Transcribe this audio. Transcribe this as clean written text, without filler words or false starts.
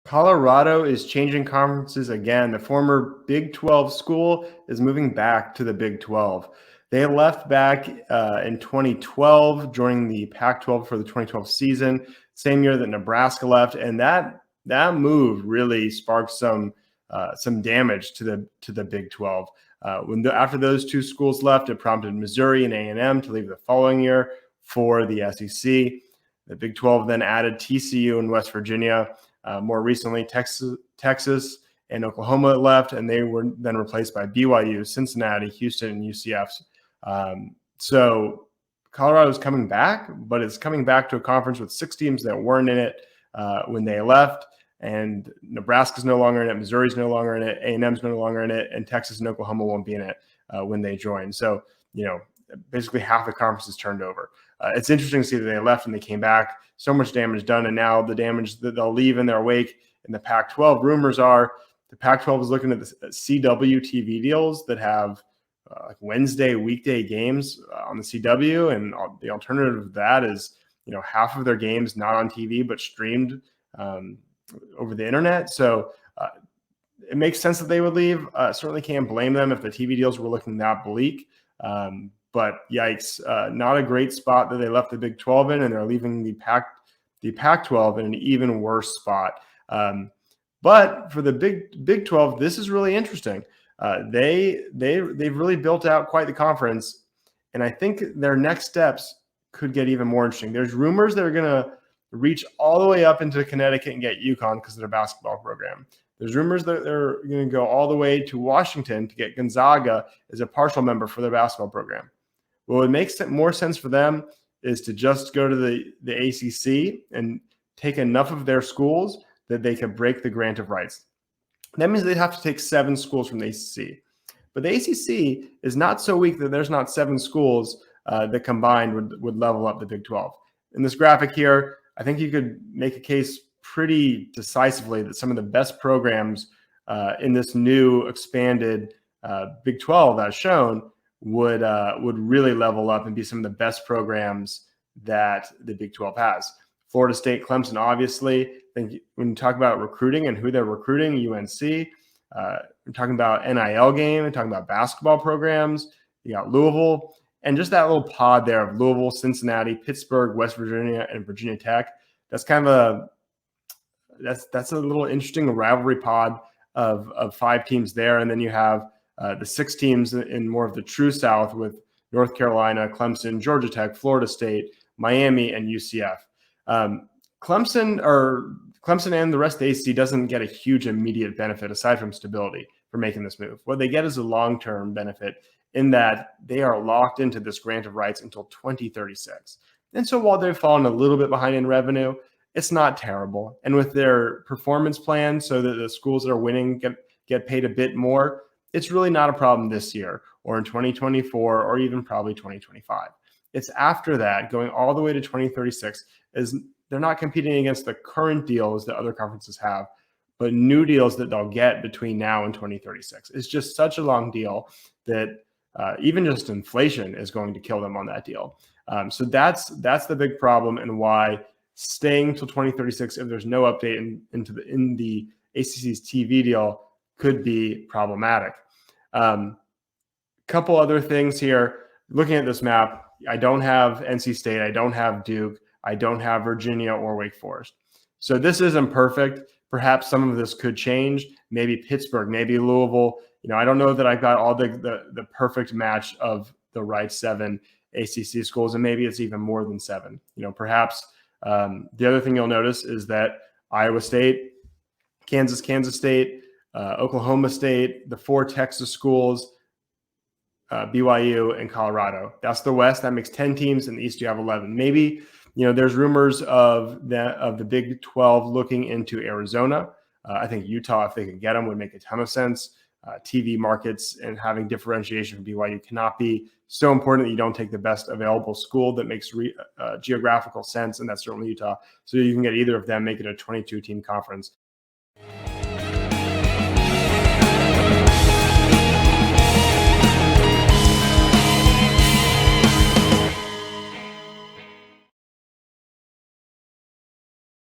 Colorado is changing conferences again. The former Big 12 school is moving back to the Big 12. They left back in 2012, joining the Pac-12 for the 2012 season, same year that Nebraska left, and that move really sparked some damage to the Big 12. After those two schools left, it prompted Missouri and A&M to leave the following year for the SEC. The Big 12 then added TCU and West Virginia. More recently, Texas and Oklahoma left, and they were then replaced by BYU, Cincinnati, Houston, and UCF. So Colorado is coming back, but it's coming back to a conference with 6 teams that weren't in it when they left. And Nebraska's no longer in it, Missouri's no longer in it, A&M's no longer in it, and Texas and Oklahoma won't be in it when they join. So, basically half the conference is turned over. It's interesting to see that they left and they came back. So much damage done, and now the damage that they'll leave in their wake in the Pac-12. Rumors are the Pac-12 is looking at the CW TV deals that have like Wednesday weekday games on the CW, and the alternative to that is half of their games not on TV but streamed over the internet. So it makes sense that they would leave. Certainly can't blame them if the TV deals were looking that bleak. But yikes, not a great spot that they left the Big 12 in, and they're leaving the Pac-12 in an even worse spot. But for the Big 12, this is really interesting. They've really built out quite the conference, and I think their next steps could get even more interesting. There's rumors they're going to reach all the way up into Connecticut and get UConn because of their basketball program. There's rumors that they're going to go all the way to Washington to get Gonzaga as a partial member for their basketball program. Well, it makes more sense for them is to just go to the ACC and take enough of their schools that they could break the grant of rights. That means they'd have to take 7 schools from the ACC. But the ACC is not so weak that there's not 7 schools that combined would level up the Big 12. In this graphic here, I think you could make a case pretty decisively that some of the best programs in this new expanded Big 12, as shown, would really level up and be some of the best programs that the Big 12 has. Florida State, Clemson, obviously. I think when you talk about recruiting and who they're recruiting, UNC, we're talking about NIL game, we're talking about basketball programs. You got Louisville, and just that little pod there of Louisville, Cincinnati, Pittsburgh, West Virginia, and Virginia Tech. That's kind of that's a little interesting rivalry pod of 5 teams there, and then you have the 6 teams in more of the true South with North Carolina, Clemson, Georgia Tech, Florida State, Miami, and UCF. Clemson and the rest of the ACC doesn't get a huge immediate benefit aside from stability for making this move. What they get is a long-term benefit in that they are locked into this grant of rights until 2036. And so while they've fallen a little bit behind in revenue, it's not terrible. And with their performance plan so that the schools that are winning get paid a bit more, it's really not a problem this year or in 2024 or even probably 2025. It's after that, going all the way to 2036, is they're not competing against the current deals that other conferences have, but new deals that they'll get between now and 2036. It's just such a long deal that even just inflation is going to kill them on that deal. So that's the big problem, and why staying till 2036, if there's no update in the ACC's TV deal, could be problematic. Couple other things here. Looking at this map, I don't have NC State, I don't have Duke, I don't have Virginia or Wake Forest. So this isn't perfect. Perhaps some of this could change. Maybe Pittsburgh, maybe Louisville. I don't know that I've got all the perfect match of the right 7 ACC schools, and maybe it's even more than 7. Perhaps the other thing you'll notice is that Iowa State, Kansas State, Oklahoma State, the 4 Texas schools, BYU, and Colorado. That's the West. That makes 10 teams. In the East, you have 11. Maybe, there's rumors of the Big 12 looking into Arizona. I think Utah, if they could get them, would make a ton of sense. TV markets and having differentiation from BYU cannot be so important that you don't take the best available school that makes geographical sense, and that's certainly Utah. So you can get either of them, make it a 22-team conference.